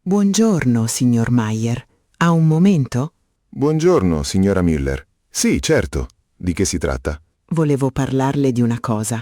Buongiorno, signor Mayer. Ha un momento? Buongiorno, signora Müller. Sì, certo. Di che si tratta? Volevo parlarle di una cosa.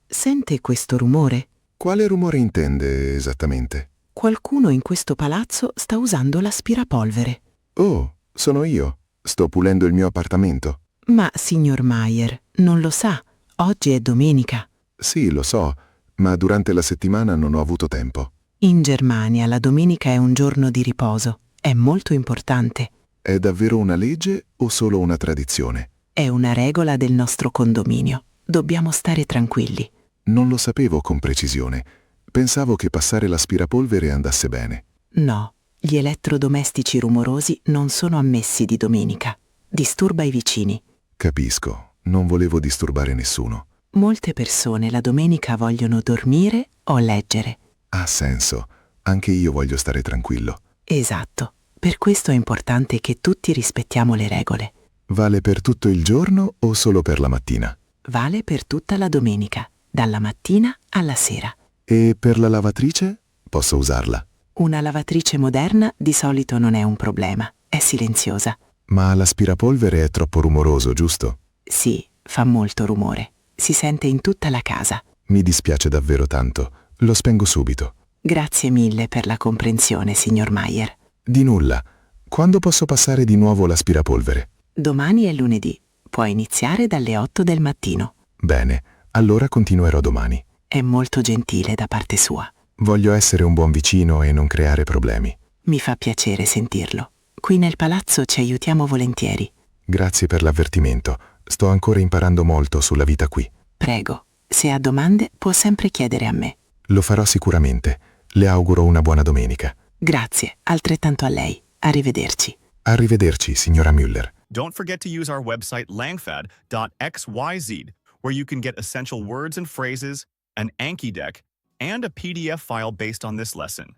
Sente questo rumore? Quale rumore intende esattamente? Qualcuno in questo palazzo sta usando l'aspirapolvere. Oh, sono io. Sto pulendo il mio appartamento. Ma, signor Mayer, non lo sa. Oggi è domenica. Sì, lo so, ma durante la settimana non ho avuto tempo. In Germania la domenica è un giorno di riposo. È molto importante. È davvero una legge o solo una tradizione? È una regola del nostro condominio. Dobbiamo stare tranquilli. Non lo sapevo con precisione. Pensavo che passare l'aspirapolvere andasse bene. No, gli elettrodomestici rumorosi non sono ammessi di domenica. Disturba i vicini. Capisco, non volevo disturbare nessuno. Molte persone la domenica vogliono dormire o leggere. Ha senso, anche io voglio stare tranquillo. Esatto, per questo è importante che tutti rispettiamo le regole. Vale per tutto il giorno o solo per la mattina? Vale per tutta la domenica, dalla mattina alla sera. E per la lavatrice? Posso usarla? Una lavatrice moderna di solito non è un problema, è silenziosa. Ma l'aspirapolvere è troppo rumoroso, giusto? Sì, fa molto rumore. Si sente in tutta la casa. Mi dispiace davvero tanto. Lo spengo subito. Grazie mille per la comprensione, signor Mayer. Di nulla. Quando posso passare di nuovo l'aspirapolvere? Domani è lunedì. Può iniziare dalle 8 del mattino. Bene, allora continuerò domani. È molto gentile da parte sua. Voglio essere un buon vicino e non creare problemi. Mi fa piacere sentirlo. Qui nel palazzo ci aiutiamo volentieri. Grazie per l'avvertimento. Sto ancora imparando molto sulla vita qui. Prego, se ha domande può sempre chiedere a me. Lo farò sicuramente. Le auguro una buona domenica. Grazie, altrettanto a lei. Arrivederci. Arrivederci, signora Müller. Don't forget to use our website langfad.xyz, where you can get essential words and phrases, an Anki deck, and a PDF file based on this lesson.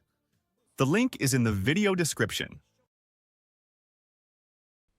The link is in the video description.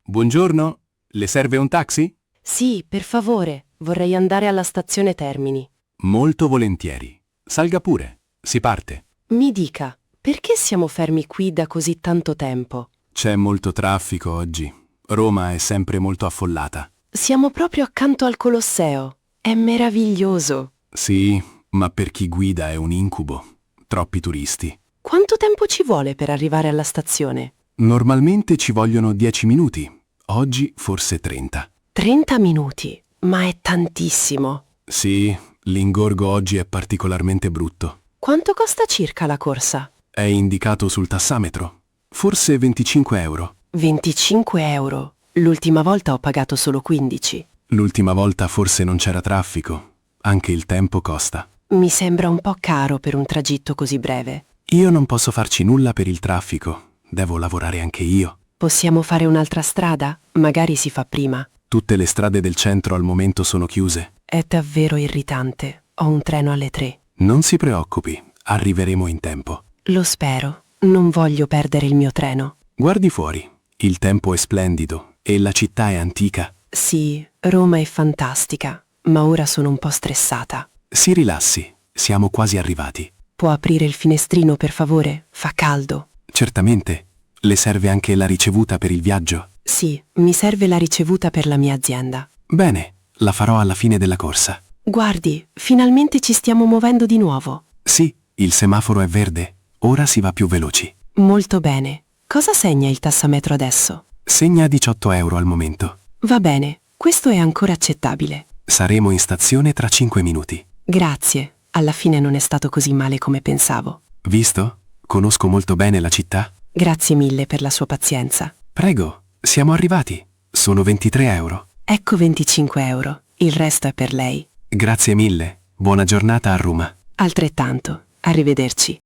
Buongiorno, le serve un taxi? Sì, per favore, vorrei andare alla stazione Termini. Molto volentieri. Salga pure, si parte. Mi dica, perché siamo fermi qui da così tanto tempo? C'è molto traffico oggi. Roma è sempre molto affollata. Siamo proprio accanto al Colosseo. È meraviglioso. Sì, ma per chi guida è un incubo. Troppi turisti. Quanto tempo ci vuole per arrivare alla stazione? Normalmente ci vogliono 10 minuti. Oggi forse 30. 30 minuti, ma è tantissimo. Sì, l'ingorgo oggi è particolarmente brutto. Quanto costa circa la corsa? È indicato sul tassametro. Forse 25 euro. 25 euro. L'ultima volta ho pagato solo 15. L'ultima volta forse non c'era traffico. Anche il tempo costa. Mi sembra un po' caro per un tragitto così breve. Io non posso farci nulla per il traffico. Devo lavorare anche io. Possiamo fare un'altra strada? Magari si fa prima. Tutte le strade del centro al momento sono chiuse. È davvero irritante. Ho un treno alle 3. Non si preoccupi, arriveremo in tempo. Lo spero. Non voglio perdere il mio treno. Guardi fuori. Il tempo è splendido e la città è antica. Sì, Roma è fantastica, ma ora sono un po' stressata. Si rilassi, siamo quasi arrivati. Può aprire il finestrino, per favore? Fa caldo. Certamente. Le serve anche la ricevuta per il viaggio? Sì, mi serve la ricevuta per la mia azienda. Bene, la farò alla fine della corsa. Guardi, finalmente ci stiamo muovendo di nuovo. Sì, il semaforo è verde. Ora si va più veloci. Molto bene. Cosa segna il tassametro adesso? Segna 18 euro al momento. Va bene, questo è ancora accettabile. Saremo in stazione tra 5 minuti. Grazie, alla fine non è stato così male come pensavo. Visto? Conosco molto bene la città. Grazie mille per la sua pazienza. Prego, siamo arrivati. Sono 23 euro. Ecco 25 euro, il resto è per lei. Grazie mille. Buona giornata a Roma. Altrettanto, arrivederci.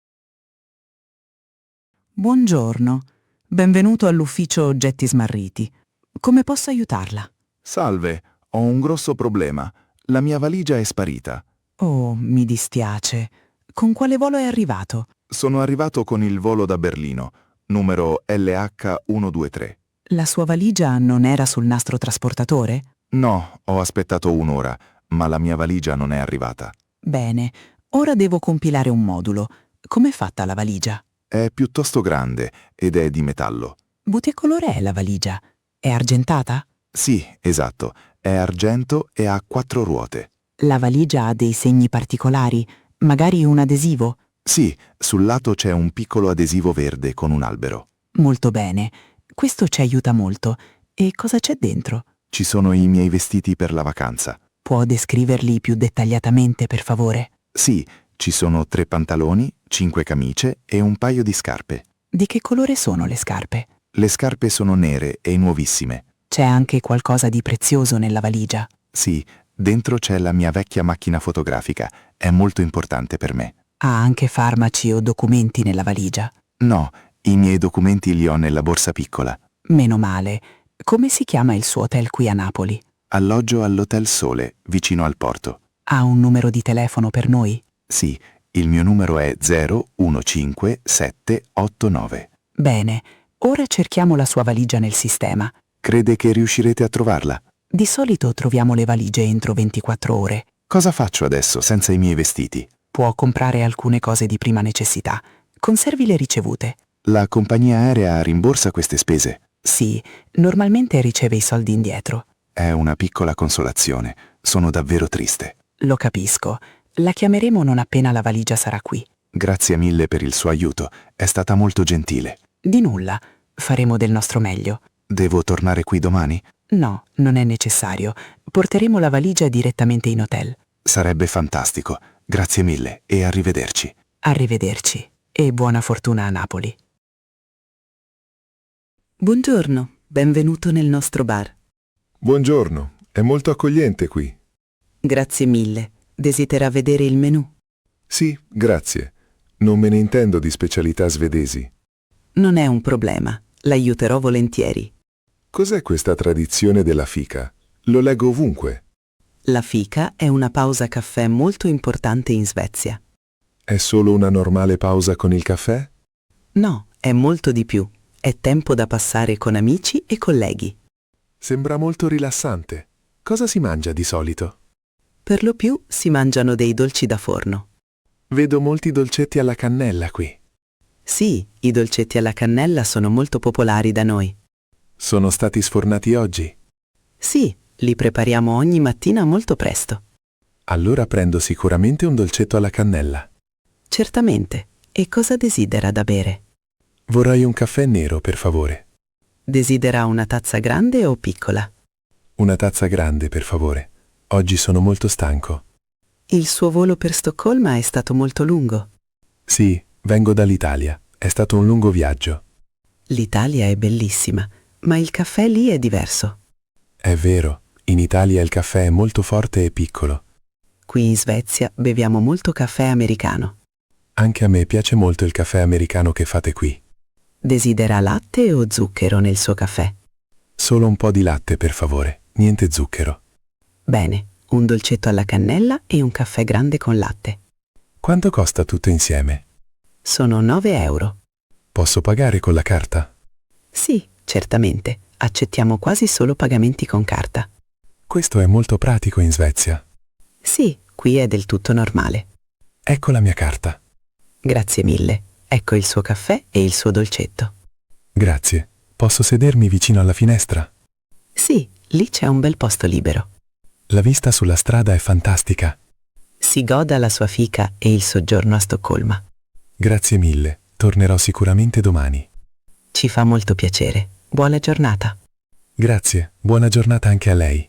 Buongiorno. Benvenuto all'ufficio oggetti smarriti. Come posso aiutarla? Salve, ho un grosso problema. La mia valigia è sparita. Oh, mi dispiace. Con quale volo è arrivato? Sono arrivato con il volo da Berlino, numero LH123. La sua valigia non era sul nastro trasportatore? No, ho aspettato un'ora, ma la mia valigia non è arrivata. Bene, ora devo compilare un modulo. Com'è fatta la valigia? È piuttosto grande ed è di metallo. Di che colore è la valigia? È argentata? Sì, esatto. È argento e ha 4 ruote. La valigia ha dei segni particolari, magari un adesivo? Sì, sul lato c'è un piccolo adesivo verde con un albero. Molto bene. Questo ci aiuta molto. E cosa c'è dentro? Ci sono i miei vestiti per la vacanza. Può descriverli più dettagliatamente, per favore? Sì, ci sono 3 pantaloni, 5 camicie e un paio di scarpe. Di che colore sono le scarpe? Le scarpe sono nere e nuovissime. C'è anche qualcosa di prezioso nella valigia. Sì, dentro c'è la mia vecchia macchina fotografica. È molto importante per me. Ha anche farmaci o documenti nella valigia. No, i miei documenti li ho nella borsa piccola. Meno male. Come si chiama il suo hotel qui a Napoli? Alloggio all'Hotel Sole, vicino al porto. Ha un numero di telefono per noi? Sì, il mio numero è 015789. Bene, ora cerchiamo la sua valigia nel sistema. Crede che riuscirete a trovarla? Di solito troviamo le valigie entro 24 ore. Cosa faccio adesso senza i miei vestiti? Può comprare alcune cose di prima necessità. Conservi le ricevute. La compagnia aerea rimborsa queste spese? Sì, normalmente riceve i soldi indietro. È una piccola consolazione. Sono davvero triste. Lo capisco. La chiameremo non appena la valigia sarà qui. Grazie mille per il suo aiuto. È stata molto gentile. Di nulla. Faremo del nostro meglio. Devo tornare qui domani? No, non è necessario. Porteremo la valigia direttamente in hotel. Sarebbe fantastico. Grazie mille e arrivederci. Arrivederci. E buona fortuna a Napoli. Buongiorno, benvenuto nel nostro bar. Buongiorno, è molto accogliente qui. Grazie mille. Desidera vedere il menù? Sì, grazie. Non me ne intendo di specialità svedesi. Non è un problema. L'aiuterò volentieri. Cos'è questa tradizione della fica? Lo leggo ovunque. La fika è una pausa caffè molto importante in Svezia. È solo una normale pausa con il caffè? No, è molto di più. È tempo da passare con amici e colleghi. Sembra molto rilassante. Cosa si mangia di solito? Per lo più si mangiano dei dolci da forno. Vedo molti dolcetti alla cannella qui. Sì, i dolcetti alla cannella sono molto popolari da noi. Sono stati sfornati oggi? Sì, li prepariamo ogni mattina molto presto. Allora prendo sicuramente un dolcetto alla cannella. Certamente. E cosa desidera da bere? Vorrei un caffè nero, per favore. Desidera una tazza grande o piccola? Una tazza grande, per favore. Oggi sono molto stanco. Il suo volo per Stoccolma è stato molto lungo. Sì, vengo dall'Italia. È stato un lungo viaggio. L'Italia è bellissima, ma il caffè lì è diverso. È vero, in Italia il caffè è molto forte e piccolo. Qui in Svezia beviamo molto caffè americano. Anche a me piace molto il caffè americano che fate qui. Desidera latte o zucchero nel suo caffè? Solo un po' di latte, per favore. Niente zucchero. Bene, un dolcetto alla cannella e un caffè grande con latte. Quanto costa tutto insieme? Sono 9 euro. Posso pagare con la carta? Sì, certamente. Accettiamo quasi solo pagamenti con carta. Questo è molto pratico in Svezia. Sì, qui è del tutto normale. Ecco la mia carta. Grazie mille. Ecco il suo caffè e il suo dolcetto. Grazie. Posso sedermi vicino alla finestra? Sì, lì c'è un bel posto libero. La vista sulla strada è fantastica. Si goda la sua fica e il soggiorno a Stoccolma. Grazie mille. Tornerò sicuramente domani. Ci fa molto piacere. Buona giornata. Grazie. Buona giornata anche a lei.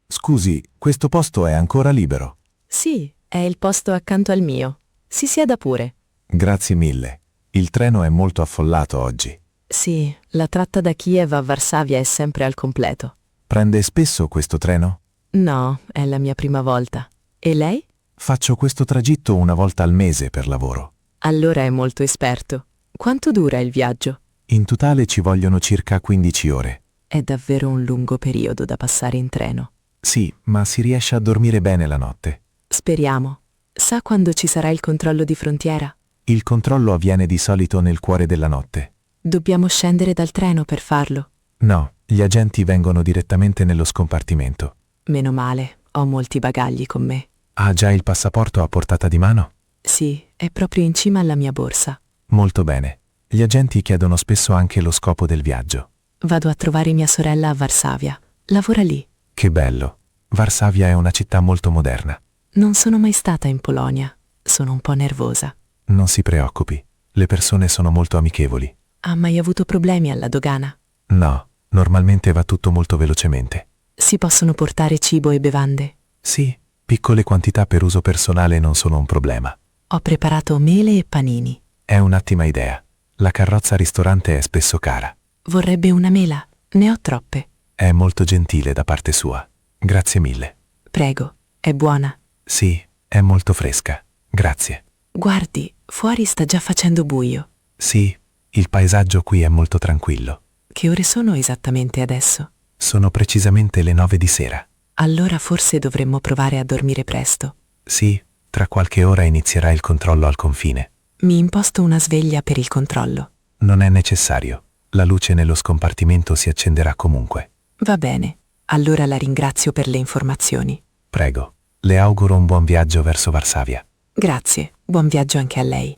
Scusi, questo posto è ancora libero? Sì, è il posto accanto al mio. Si sieda pure. Grazie mille. Il treno è molto affollato oggi. Sì, la tratta da Kiev a Varsavia è sempre al completo. Prende spesso questo treno? No, è la mia prima volta. E lei? Faccio questo tragitto una volta al mese per lavoro. Allora è molto esperto. Quanto dura il viaggio? In totale ci vogliono circa 15 ore. È davvero un lungo periodo da passare in treno. Sì, ma si riesce a dormire bene la notte. Speriamo. Sa quando ci sarà il controllo di frontiera? Il controllo avviene di solito nel cuore della notte. Dobbiamo scendere dal treno per farlo. No, gli agenti vengono direttamente nello scompartimento. Meno male, ho molti bagagli con me. Ha già il passaporto a portata di mano? Sì, è È proprio in cima alla mia borsa. Molto bene. Gli agenti chiedono spesso anche lo scopo del viaggio. Vado a trovare mia sorella a Varsavia. Lavora lì. Che bello. Varsavia è una città molto moderna. Non sono mai stata in Polonia. Sono un po' nervosa. Non si preoccupi. Le persone sono molto amichevoli. Ha mai avuto problemi alla dogana? No, normalmente va tutto molto velocemente. Si possono portare cibo e bevande? Sì, piccole quantità per uso personale non sono un problema. Ho preparato mele e panini. È un'ottima idea. La carrozza ristorante è spesso cara. Vorrebbe una mela? Ne ho troppe. È molto gentile da parte sua. Grazie mille. Prego, è buona. Sì, è molto fresca. Grazie. Guardi, fuori sta già facendo buio. Sì, il paesaggio qui è molto tranquillo. Che ore sono esattamente adesso? Sono precisamente le 9 di sera. Allora forse dovremmo provare a dormire presto. Sì, tra qualche ora inizierà il controllo al confine. Mi imposto una sveglia per il controllo. Non è necessario. La luce nello scompartimento si accenderà comunque. Va bene. Allora la ringrazio per le informazioni. Prego. Le auguro un buon viaggio verso Varsavia. Grazie. Buon viaggio anche a lei.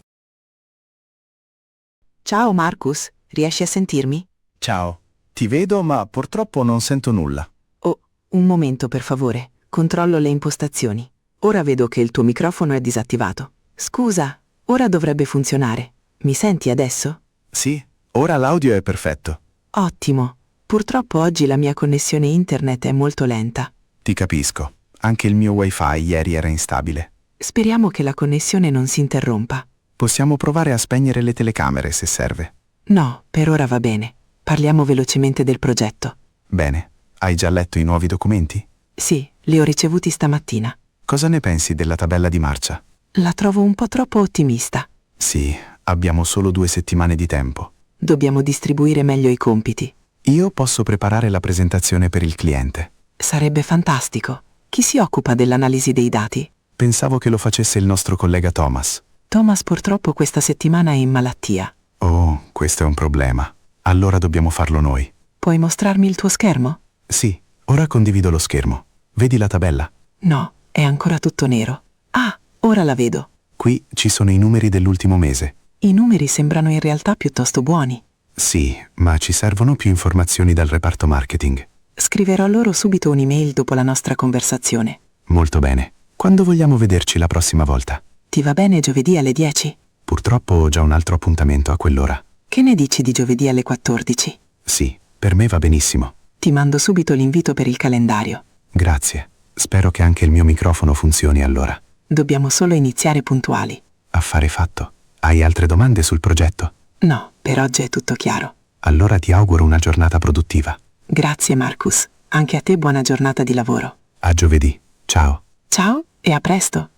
Ciao Marcus, riesci a sentirmi? Ciao, ti vedo ma purtroppo non sento nulla. Oh, un momento per favore. Controllo le impostazioni. Ora vedo che il tuo microfono è disattivato. Scusa, ora dovrebbe funzionare. Mi senti adesso? Sì, ora l'audio è perfetto. Ottimo. Purtroppo oggi la mia connessione internet è molto lenta. Ti capisco. Anche il mio wifi ieri era instabile. Speriamo che la connessione non si interrompa. Possiamo provare a spegnere le telecamere se serve. No, per ora va bene. Parliamo velocemente del progetto. Bene, hai già letto i nuovi documenti? Sì, li ho ricevuti stamattina. Cosa ne pensi della tabella di marcia? La trovo un po' troppo ottimista. Sì, abbiamo solo 2 settimane di tempo. Dobbiamo distribuire meglio i compiti. Io posso preparare la presentazione per il cliente. Sarebbe fantastico. Chi si occupa dell'analisi dei dati? Pensavo che lo facesse il nostro collega Thomas. Thomas purtroppo questa settimana è in malattia. Oh, questo è un problema. Allora dobbiamo farlo noi. Puoi mostrarmi il tuo schermo? Sì, ora condivido lo schermo. Vedi la tabella? No, è ancora tutto nero. Ah, ora la vedo. Qui ci sono i numeri dell'ultimo mese. I numeri sembrano in realtà piuttosto buoni. Sì, ma ci servono più informazioni dal reparto marketing. Scriverò loro subito un'email dopo la nostra conversazione. Molto bene. Quando vogliamo vederci la prossima volta? Ti va bene giovedì alle 10? Purtroppo ho già un altro appuntamento a quell'ora. Che ne dici di giovedì alle 14? Sì, per me va benissimo. Ti mando subito l'invito per il calendario. Grazie. Spero che anche il mio microfono funzioni allora. Dobbiamo solo iniziare puntuali. Affare fatto. Hai altre domande sul progetto? No, per oggi è tutto chiaro. Allora ti auguro una giornata produttiva. Grazie Marcus. Anche a te buona giornata di lavoro. A giovedì. Ciao. Ciao e a presto.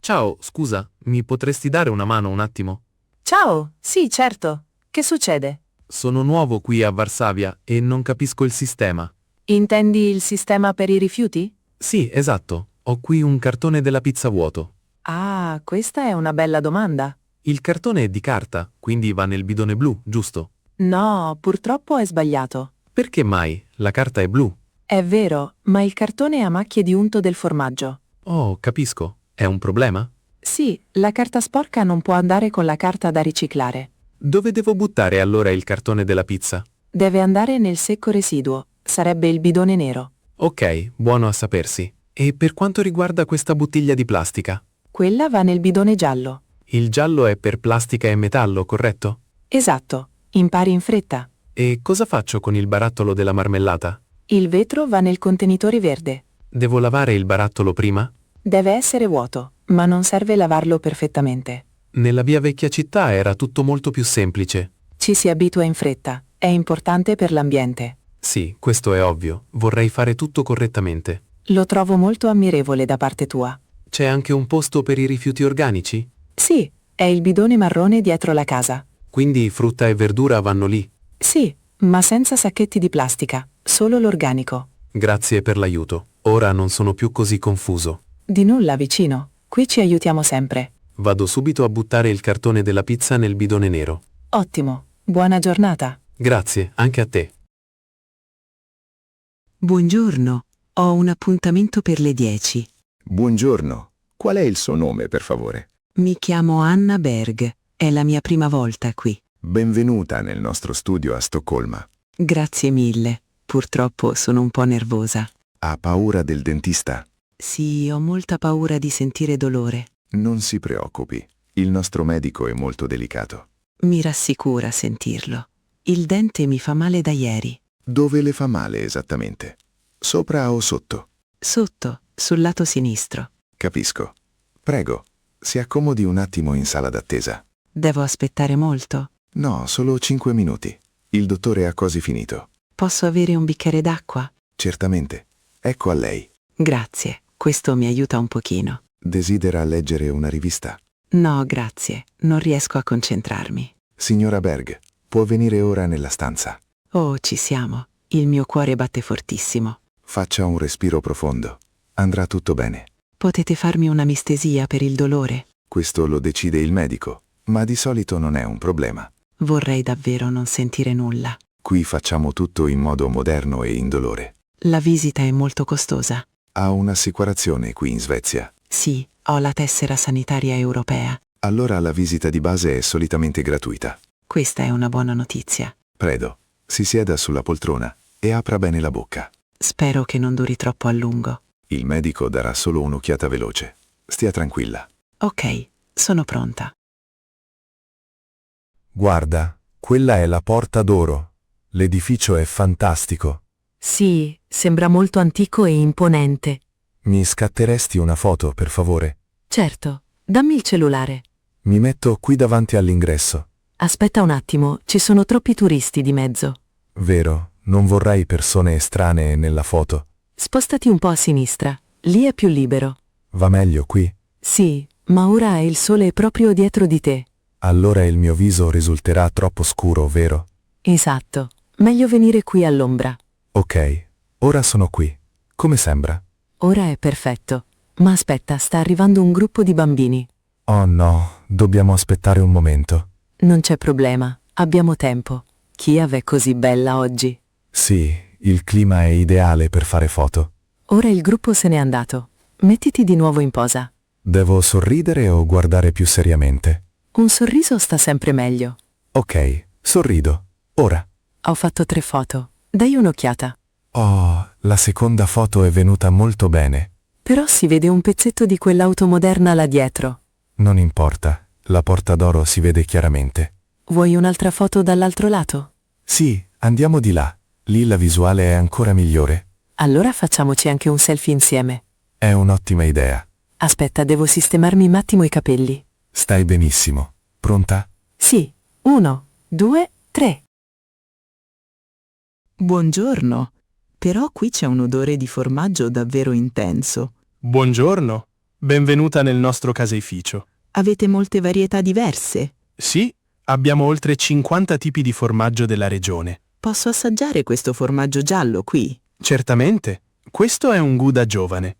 Ciao, scusa, mi potresti dare una mano un attimo? Ciao, sì, certo. Che succede? Sono nuovo qui a Varsavia e non capisco il sistema. Intendi il sistema per i rifiuti? Sì, esatto. Ho qui un cartone della pizza vuoto. Ah, questa è una bella domanda. Il cartone è di carta, quindi va nel bidone blu, giusto? No, purtroppo è sbagliato. Perché mai? La carta è blu. È vero, ma il cartone ha macchie di unto del formaggio. Oh, capisco. È un problema? Sì, la carta sporca non può andare con la carta da riciclare. Dove devo buttare allora il cartone della pizza? Deve andare nel secco residuo. Sarebbe il bidone nero. Ok, buono a sapersi. E per quanto riguarda questa bottiglia di plastica? Quella va nel bidone giallo. Il giallo è per plastica e metallo, corretto? Esatto. Impari in fretta. E cosa faccio con il barattolo della marmellata? Il vetro va nel contenitore verde. Devo lavare il barattolo prima? Deve essere vuoto, ma non serve lavarlo perfettamente. Nella via vecchia città era tutto molto più semplice. Ci si abitua in fretta. È importante per l'ambiente. Sì, questo è ovvio. Vorrei fare tutto correttamente. Lo trovo molto ammirevole da parte tua. C'è anche un posto per i rifiuti organici? Sì, è il bidone marrone dietro la casa. Quindi frutta e verdura vanno lì? Sì, ma senza sacchetti di plastica, solo l'organico. Grazie per l'aiuto. Ora non sono più così confuso. Di nulla, vicino. Qui ci aiutiamo sempre. Vado subito a buttare il cartone della pizza nel bidone nero. Ottimo. Buona giornata. Grazie, anche a te. Buongiorno, ho un appuntamento per le 10. Buongiorno, Qual è il suo nome, per favore? Mi chiamo Anna Berg. È la mia prima volta qui. Benvenuta nel nostro studio a Stoccolma. Grazie mille. Purtroppo sono un po' nervosa. Ha paura del dentista? Sì, ho molta paura di sentire dolore. Non si preoccupi, il nostro medico è molto delicato. Mi rassicura sentirlo. Il dente mi fa male da ieri. Dove le fa male esattamente? Sopra o sotto? Sotto, sul lato sinistro. Capisco. Prego, si accomodi un attimo in sala d'attesa. Devo aspettare molto? No, solo 5 minuti. Il dottore ha quasi finito. Posso avere un bicchiere d'acqua? Certamente. Ecco a lei. Grazie, questo mi aiuta un pochino. Desidera leggere una rivista? No, grazie, non riesco a concentrarmi. Signora Berg, può venire ora nella stanza. Oh, ci siamo. Il mio cuore batte fortissimo. Faccia un respiro profondo. Andrà tutto bene. Potete farmi un'anestesia per il dolore? Questo lo decide il medico, ma di solito non è un problema. Vorrei davvero non sentire nulla. Qui facciamo tutto in modo moderno e indolore. La visita è molto costosa. Ha un'assicurazione qui in Svezia? Sì, ho la tessera sanitaria europea. Allora la visita di base è solitamente gratuita. Questa è una buona notizia. Prego, si sieda sulla poltrona e apra bene la bocca. Spero che non duri troppo a lungo. Il medico darà solo un'occhiata veloce. Stia tranquilla. Ok, sono pronta. Guarda, quella è la Porta d'Oro. L'edificio è fantastico. Sì, sembra molto antico e imponente. Mi scatteresti una foto, per favore? Certo, dammi il cellulare. Mi metto qui davanti all'ingresso. Aspetta un attimo, ci sono troppi turisti di mezzo. Vero, non vorrei persone estranee nella foto. Spostati un po' a sinistra, lì è più libero. Va meglio qui? Sì, ma ora il sole è proprio dietro di te. Allora il mio viso risulterà troppo scuro, vero? Esatto, meglio venire qui all'ombra. Ok, ora sono qui. Come sembra? Ora è perfetto. Ma aspetta, sta arrivando un gruppo di bambini. Oh no, dobbiamo aspettare un momento. Non c'è problema, abbiamo tempo. Kiev è così bella oggi. Sì, il clima è ideale per fare foto. Ora il gruppo se n'è andato. Mettiti di nuovo in posa. Devo sorridere o guardare più seriamente? Un sorriso sta sempre meglio. Ok, sorrido. Ora. Ho fatto 3 foto. Dai un'occhiata. Oh, la seconda foto è venuta molto bene. Però si vede un pezzetto di quell'auto moderna là dietro. Non importa, la Porta d'Oro si vede chiaramente. Vuoi un'altra foto dall'altro lato? Sì, andiamo di là. Lì la visuale è ancora migliore. Allora facciamoci anche un selfie insieme. È un'ottima idea. Aspetta, devo sistemarmi un attimo i capelli. Stai benissimo. Pronta? Sì. 1, 2, 3. Buongiorno. Però qui c'è un odore di formaggio davvero intenso. Buongiorno, benvenuta nel nostro caseificio. Avete molte varietà diverse. Sì, abbiamo oltre 50 tipi di formaggio della regione. Posso assaggiare questo formaggio giallo qui? Certamente, questo è un Gouda giovane.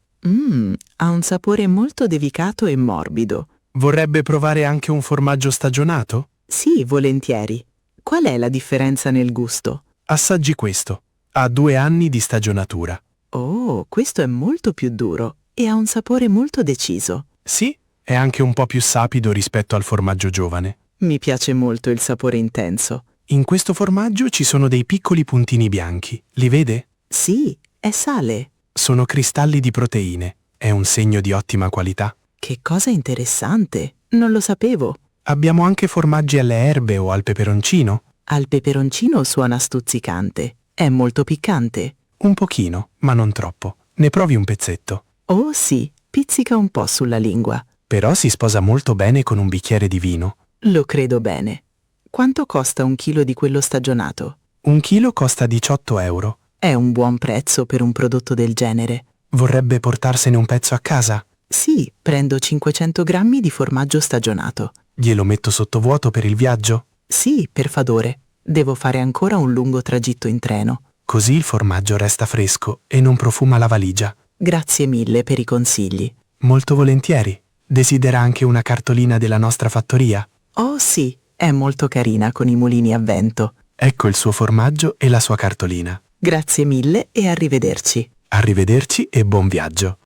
Ha un sapore molto delicato e morbido. Vorrebbe provare anche un formaggio stagionato? Sì, volentieri. Qual è la differenza nel gusto? Assaggi questo. Ha 2 anni di stagionatura. Oh, questo è molto più duro e ha un sapore molto deciso. Sì, è anche un po' più sapido rispetto al formaggio giovane. Mi piace molto il sapore intenso. In questo formaggio ci sono dei piccoli puntini bianchi. Li vede? Sì, è sale. Sono cristalli di proteine. È un segno di ottima qualità. Che cosa interessante. Non lo sapevo. Abbiamo anche formaggi alle erbe o al peperoncino. Al peperoncino suona stuzzicante. È molto piccante. Un pochino, ma non troppo. Ne provi un pezzetto. Oh sì, pizzica un po' sulla lingua. Però si sposa molto bene con un bicchiere di vino. Lo credo bene. Quanto costa 1 chilo di quello stagionato? 1 chilo costa 18 euro. È un buon prezzo per un prodotto del genere. Vorrebbe portarsene un pezzo a casa? Sì, prendo 500 grammi di formaggio stagionato. Glielo metto sottovuoto per il viaggio? Sì, per favore. Devo fare ancora un lungo tragitto in treno. Così il formaggio resta fresco e non profuma la valigia. Grazie mille per i consigli. Molto volentieri. Desidera anche una cartolina della nostra fattoria? Oh sì, è molto carina con i mulini a vento. Ecco il suo formaggio e la sua cartolina. Grazie mille e arrivederci. Arrivederci e buon viaggio.